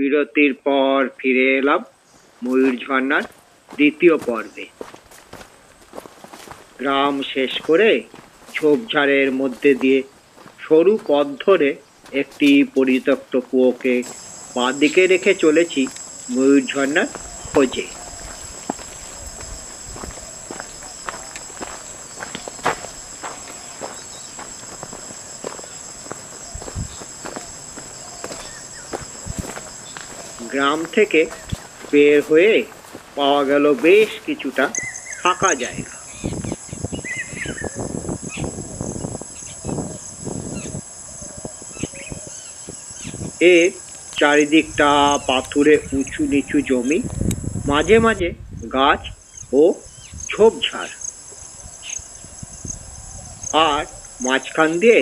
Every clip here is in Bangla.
বিরতির পর ফিরে এলাম ময়ূর ঝর্ণার দ্বিতীয় পর্বে। গ্রাম শেষ করে ঝোপঝাড়ের মধ্যে দিয়ে সরু পথ ধরে একটি পরিত্যক্ত কুয়োকে বাঁদিকে রেখে চলেছি ময়ূর ঝর্ণার খোঁজে। গ্রাম থেকে বের হয়ে পাওয়া গেল বেশ কিছুটা ফাঁকা জায়গা। এর চারিদিকটা পাথুরে উঁচু নিচু জমি, মাঝে মাঝে গাছ ও ঝোপঝাড়, আর মাঝখান দিয়ে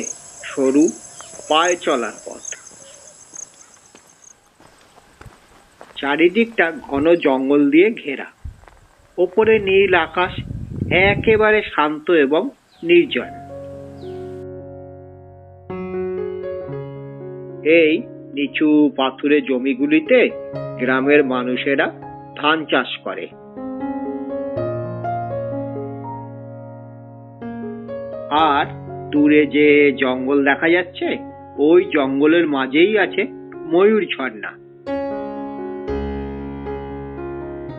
সরু পায়ে চলার পথ। চারিদিকটা ঘন জঙ্গল দিয়ে ঘেরা, ওপরে নীল আকাশ, একেবারে শান্ত এবং নির্জন। এই নিচু পাথুরে জমিগুলিতে গ্রামের মানুষেরা ধান চাষ করে। আর দূরে যে জঙ্গল দেখা যাচ্ছে, ওই জঙ্গলের মাঝেই আছে ময়ূর ঝর্ণা।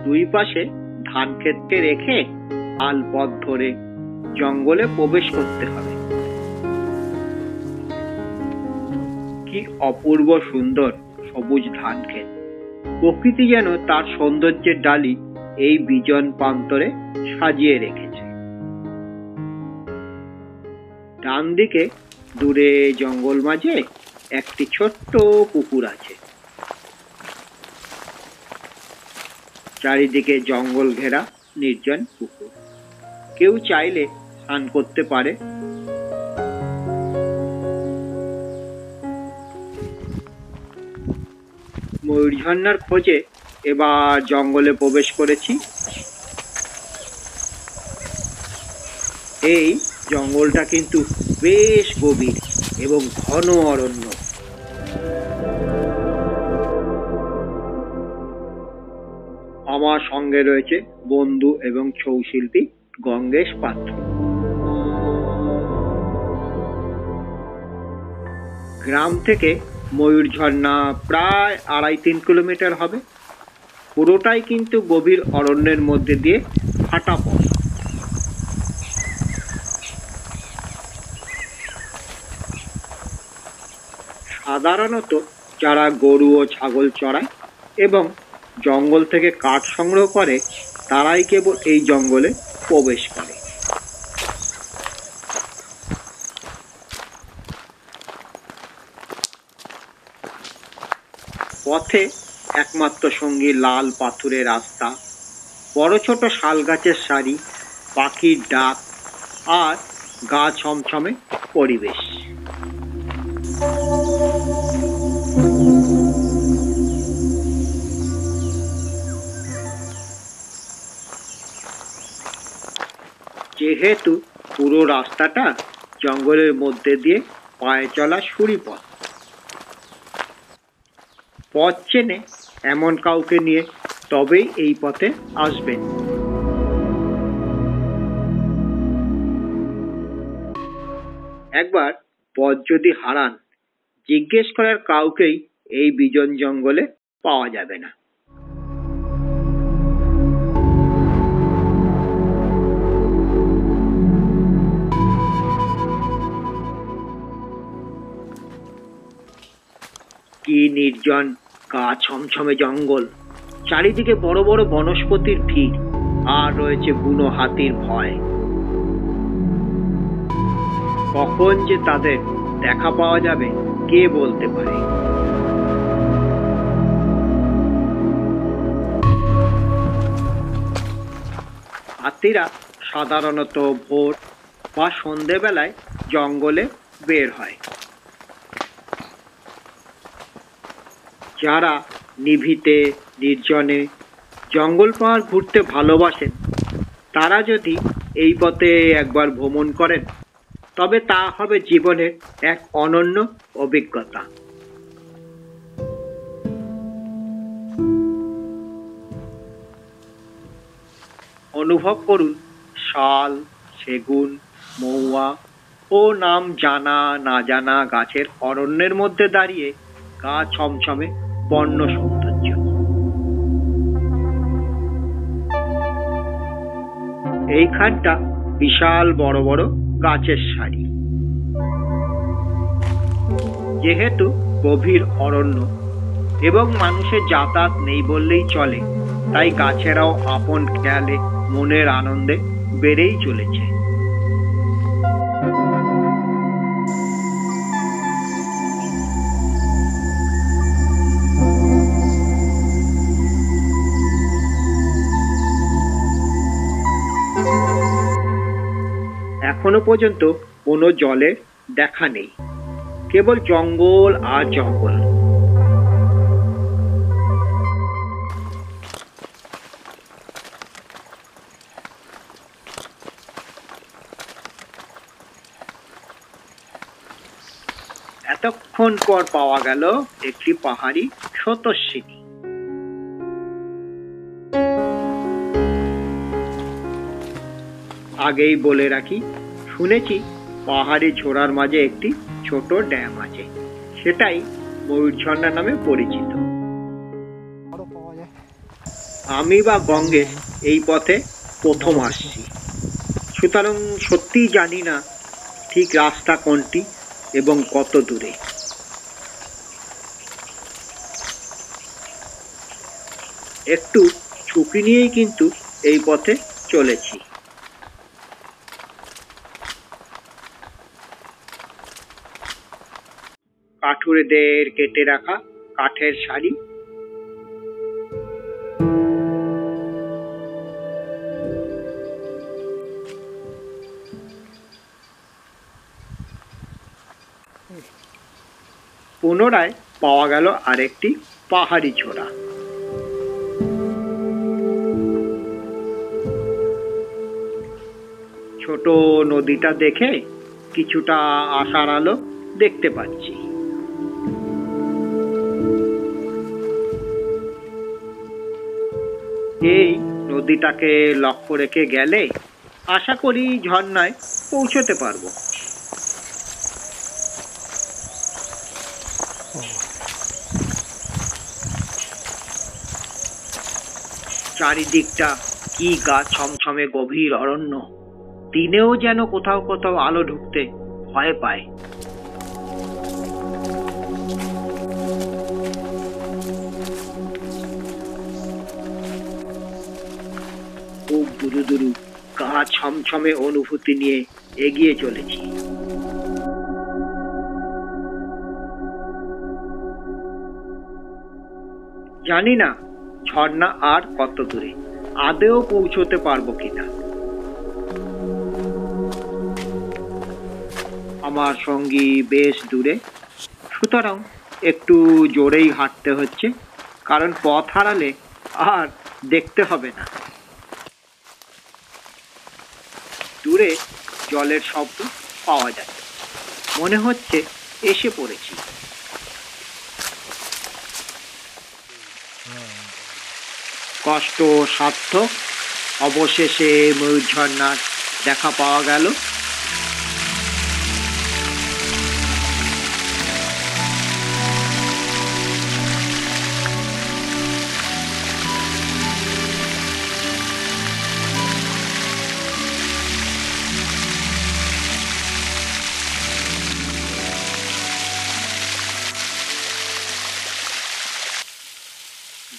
দুই পাশে ধান ক্ষেতকে রেখে আল পথ ধরে জঙ্গলে প্রবেশ করতে হবে। কি অপূর্ব সুন্দর সবুজ ধান ক্ষেত! প্রকৃতি যেন তার সৌন্দর্যের ডালি এই বিজন প্রান্তরে সাজিয়ে রেখেছে। ডান দিকে দূরে জঙ্গল মাঝে একটি ছোট্ট পুকুর আছে। চারিদিকে জঙ্গল ঘেরা নির্জন পুকুর, কেউ চাইলে স্নান করতে পারে। ময়ূর ঝর্ণার খোঁজে এবার জঙ্গলে প্রবেশ করেছি। এই জঙ্গলটা কিন্তু বেশ গভীর এবং ঘন অরণ্য। আমার সঙ্গে রয়েছে বন্ধু এবং ছৌ শিল্পী গঙ্গেশ পাত্র। গ্রাম থেকে ময়ূর ঝর্ণা প্রায় 2.5-3 কিলোমিটার হবে। পুরোটাই কিন্তু গভীর অরণ্যের মধ্যে দিয়ে হাঁটা পথ। সাধারণত যারা গরু ও ছাগল চড়ায় এবং জঙ্গল থেকে কাঠ সংগ্রহ করে, তারাই কেবল এই জঙ্গলে প্রবেশ করে। পথে একমাত্র সঙ্গী লাল পাথুরে রাস্তা, বড় ছোট শাল গাছের সারি, পাখির ডাক আর গা ছমছমে পরিবেশ। যেহেতু পুরো রাস্তাটা জঙ্গলের মধ্যে দিয়ে পায়ে চলা সুড়ি পথ, পথ চেনে এমন কাউকে নিয়ে তবেই এই পথে আসবেন। একবার পথ যদি হারান, জিজ্ঞেস করার কাউকেই এই বিজন জঙ্গলে পাওয়া যাবে না। কি নির্জন গা ছমছমে জঙ্গল, চারিদিকে বড় বড় বনস্পতির ভিড়, আর রয়েছে বুনো হাতির ভয়। কখন যে তাদের দেখা পাওয়া যাবে কে বলতে পারে। হাতিরা সাধারণত ভোর বা সন্ধেবেলায় জঙ্গলে বের হয়। যারা নিভৃতে নির্জনে জঙ্গল পাহাড় ঘুরতে ভালোবাসেন, তারা যদি এই পথে একবার ভ্রমণ করেন, তবে তা হবে জীবনের এক অনন্য অভিজ্ঞতা। অনুভব করুন শাল, সেগুন, মহুয়া ও নাম জানা না জানা গাছের অরণ্যের মধ্যে দাঁড়িয়ে গা ছমছমে বন্য সৌন্দর্য। এইখানটা বিশাল বড় বড় গাছের সারি। যেহেতু গভীর অরণ্য এবং মানুষের যাতায়াত নেই বললেই চলে, তাই গাছেরাও আপন খেয়ালে মনের আনন্দে বেড়েই চলেছে। এখনো পর্যন্ত কোনো জলের দেখা নেই, কেবল জঙ্গল আর জঙ্গল। এতক্ষণ পর পাওয়া গেল একটি পাহাড়ি স্রোতস্বিনী। আগেই বলে রাখি, শুনেছি পাহাড়ি ঝোড়ার মাঝে একটি ছোট ড্যাম আছে, সেটাই ময়ূরঝর্ণা নামে পরিচিত। আমি বা গঙ্গেশ এই পথে প্রথম আসছি, সুতরাং সত্যিই জানি না ঠিক রাস্তা কোনটি এবং কত দূরে। একটু ঝুঁকি নিয়েই কিন্তু এই পথে চলেছি। কাঠুরেদের কেটে রাখা কাঠের সারি, পুনরায় পাওয়া গেল আরেকটি পাহাড়ি ঝোড়া। ছোট নদীটা দেখে কিছুটা আশার আলো দেখতে পাচ্ছি। এই নদীটাকে লক্ষ্য রেখে গেলে আশা করি ঝর্ণায় পৌঁছতে পারবো। চারিদিকটা কি গা ছমছমে গভীর অরণ্য, দিনেও যেন কোথাও কোথাও আলো ঢুকতে ভয় পায়। খুব দুরু দুরু গা ছমছমে অনুভূতি নিয়ে এগিয়ে চলেছি। জানি না ঝর্ণা আর কত দূরে, আদেও পৌঁছতে পারবো কিনা। আমার সঙ্গী বেশ দূরে, সুতরাং একটু জোরেই হাঁটতে হচ্ছে, কারণ পথ হারালে আর দেখতে হবে না। দূরে জলের শব্দ পাওয়া যাচ্ছে, মনে হচ্ছে এসে পড়েছি। কষ্ট সার্থক, অবশেষে ময়ূরঝর্ণার দেখা পাওয়া গেল।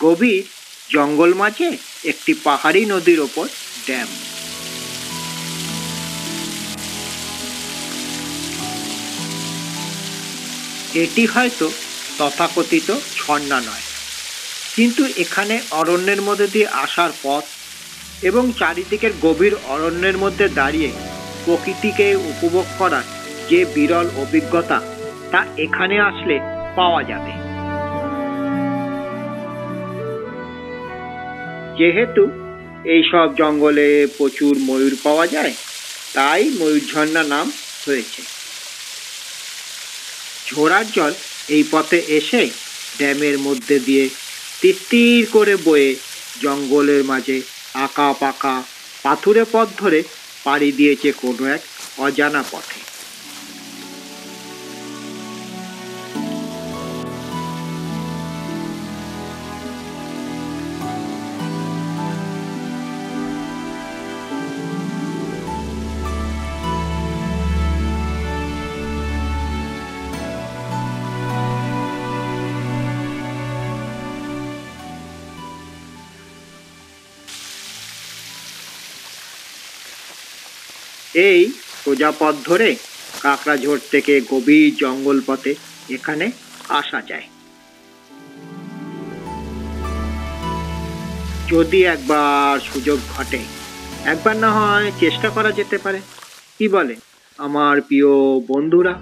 গভীর জঙ্গল মাঝে একটি পাহাড়ি নদীর ওপর ড্যাম। এটি হয়তো তথাকথিত ঝর্ণা নয়, কিন্তু এখানে অরণ্যের মধ্যে দিয়ে আসার পথ এবং চারিদিকের গভীর অরণ্যের মধ্যে দাঁড়িয়ে প্রকৃতিকে উপভোগ করার যে বিরল অভিজ্ঞতা, তা এখানে আসলে পাওয়া যাবে। যেহেতু এইসব জঙ্গলে প্রচুর ময়ূর পাওয়া যায়, তাই ময়ূরঝর্ণা নাম হয়েছে। ঝোড়ার জল এই পথে এসে ড্যামের মধ্যে দিয়ে তিস্তির করে বয়ে জঙ্গলের মাঝে আঁকা পাকা পাথুরে পথ ধরে পাড়ি দিয়েছে কোনো এক অজানা পথে। এই সোজা পথ ধরে কাকড়াঝোড় থেকে গভীর জঙ্গল পথে এখানে আসা যায়। যদি একবার সুযোগ ঘটে, একবার না হয় চেষ্টা করা যেতে পারে। কি বলে আমার প্রিয় বন্ধুরা?